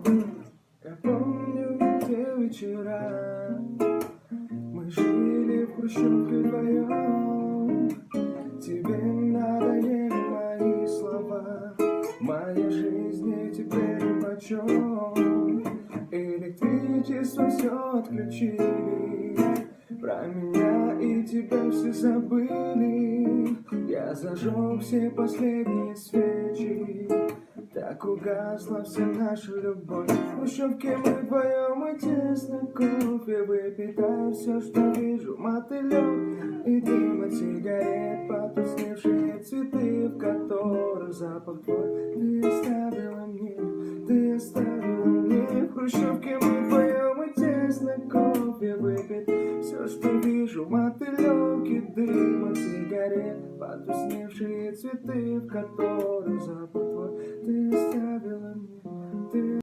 Я помню те вечера, мы жили в хрущевке вдвоем. Тебе надоели мои слова, моя жизнь и теперь нипочем. Электричество все отключили, про меня и тебя все забыли. Я зажег все последние свечи, так угасла вся наша любовь. В хрущевке мы вдвоем и тесно кофе выпить, а все, что вижу, мотылек и дым от сигарет, потусневшие цветы, в которых запах твой. Ты оставила мне, ты оставила мне. В хрущевке мы вдвоем и тесно кофе выпить, все, что вижу, мотылек и дым от сигарет, потусневшие цветы, в которых запах